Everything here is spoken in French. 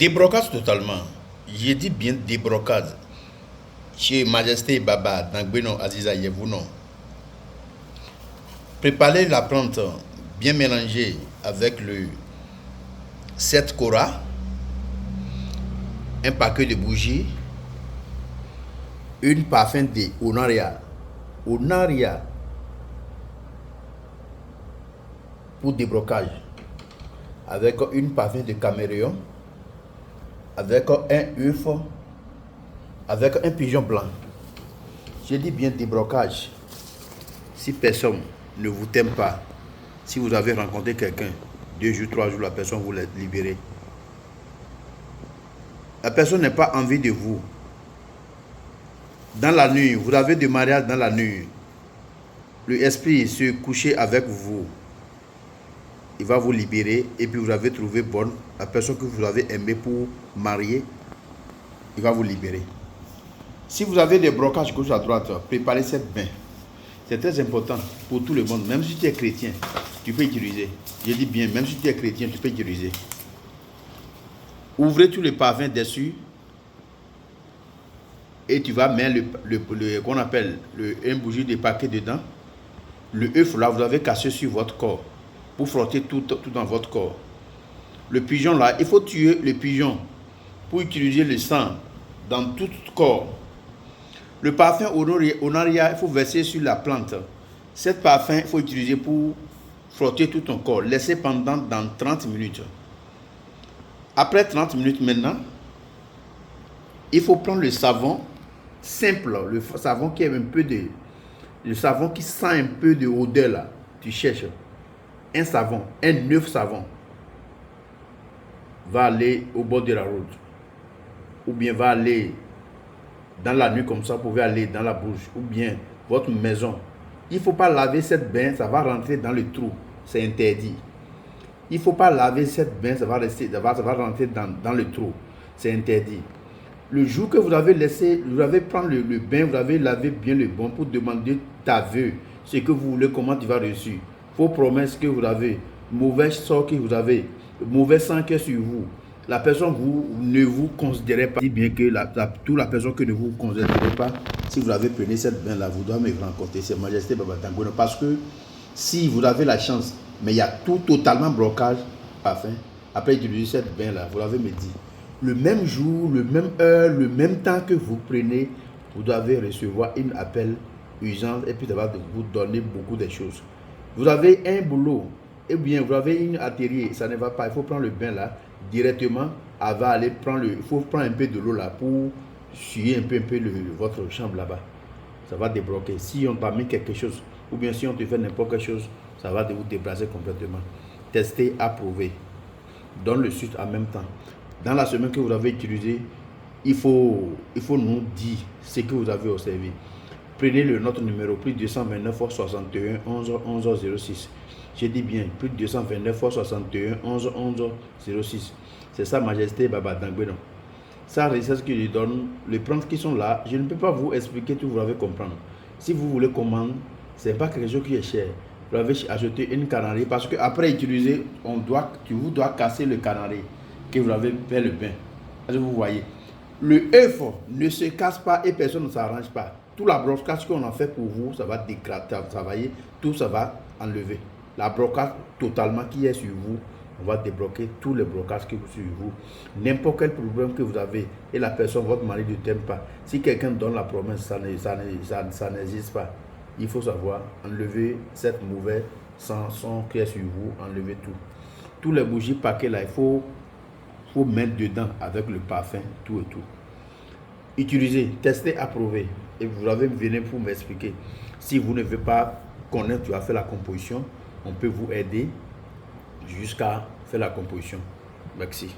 Débrocage totalement. J'ai dit bien débrocage. Chez Majesté Baba, Dangbeno Aziza Yevouno. Préparez la plante bien mélangée avec le 7 Cora, un paquet de bougies, une parfum de Onaria. Onaria pour débrocage. Avec une parfum de caméléon, avec un œuf, avec un pigeon blanc. Je dis bien débrocage. Si personne ne vous t'aime pas, si vous avez rencontré quelqu'un, 2 jours, 3 jours, la personne vous la libérez. La personne n'a pas envie de vous. Dans la nuit, vous avez des mariages dans la nuit. Le esprit se coucher avec vous. Il va vous libérer et puis vous avez trouvé bonne la personne que vous avez aimé pour marier, il va vous libérer. Si vous avez des blocages gauche à droite, préparez cette bain. C'est très important pour tout le monde. Même si tu es chrétien, tu peux utiliser. Je dis bien, même si tu es chrétien, tu peux utiliser. Ouvrez tous les parfums dessus et tu vas mettre qu'on appelle un bougie de paquet dedans. Le œuf là, vous avez cassé sur votre corps pour frotter tout dans votre corps. Le pigeon là, il faut tuer le pigeon pour utiliser le sang dans tout le corps. Le parfum Onaria, il faut verser sur la plante. Cet parfum, il faut utiliser pour frotter tout ton corps. Laissez pendant dans 30 minutes. Après 30 minutes maintenant, il faut prendre le savon simple, le savon qui est un peu de... Le savon qui sent un peu de odeur là. Tu cherches un savon, un neuf savon. Va aller au bord de la route. Ou bien va aller dans la nuit comme ça, vous pouvez aller dans la bouche. Ou bien votre maison. Il ne faut pas laver cette bain, ça va rentrer dans le trou. C'est interdit. Il ne faut pas laver cette bain, ça va rentrer dans le trou. C'est interdit. Le jour que vous avez laissé, vous avez prendre le bain, vous avez lavé bien le bon pour demander ta vœu, ce que vous voulez, comment tu vas reçu. Vos promesses que vous avez, mauvais sort que vous avez, mauvais sang qui est sur vous. La personne ne vous considérez pas, bien que toute la personne que ne vous considérez pas, si vous avez pris cette bain là, vous devez me rencontrer, c'est Majesté Baba Dangbeno. Parce que si vous avez la chance, mais il y a tout totalement blocage, parfum, après utiliser cette bain là, vous l'avez me dit. Le même jour, le même heure, le même temps que vous prenez, vous devez recevoir un appel urgent et puis ça va vous donner beaucoup de choses. Vous avez un boulot, et bien vous avez une atelier, ça ne va pas, il faut prendre le bain là, directement, il faut prendre un peu de l'eau là pour suer un peu votre chambre là-bas. Ça va débloquer. Si on t'a mis quelque chose, ou bien si on te fait n'importe quelle chose, ça va vous déplacer complètement. Tester, approuver. Donne le suite en même temps. Dans la semaine que vous avez utilisé, il faut nous dire ce que vous avez observé. Prenez notre numéro, plus 229 61 11 11 06. Je dis bien, plus 229 61 11 11 06. C'est ça, Majesté Baba Dangbeno. Ça, c'est ce que je donne. Les plantes qui sont là, je ne peux pas vous expliquer tout, vous allez comprendre. Si vous voulez commander, ce n'est pas quelque chose qui est cher. Vous avez acheté une canarie parce qu'après utiliser, vous dois casser le canari que vous avez fait le bain. Vous voyez, le œuf ne se casse pas et personne ne s'arrange pas. Tout la brocage qu'on a fait pour vous, ça va dégrader, travailler, tout ça va enlever. La brocage totalement qui est sur vous, on va débloquer tous les blocages qui sont sur vous. N'importe quel problème que vous avez et la personne, votre mari ne t'aime pas. Si quelqu'un donne la promesse, ça n'existe pas. Il faut savoir enlever cette mauvaise son qui est sur vous, enlever tout. Tous les bougies paquets là, il faut mettre dedans avec le parfum, tout et tout. Utilisez, testez, approuvez. Et vous avez venu pour m'expliquer. Si vous ne voulez pas connaître, tu as fait la composition, on peut vous aider jusqu'à faire la composition. Merci.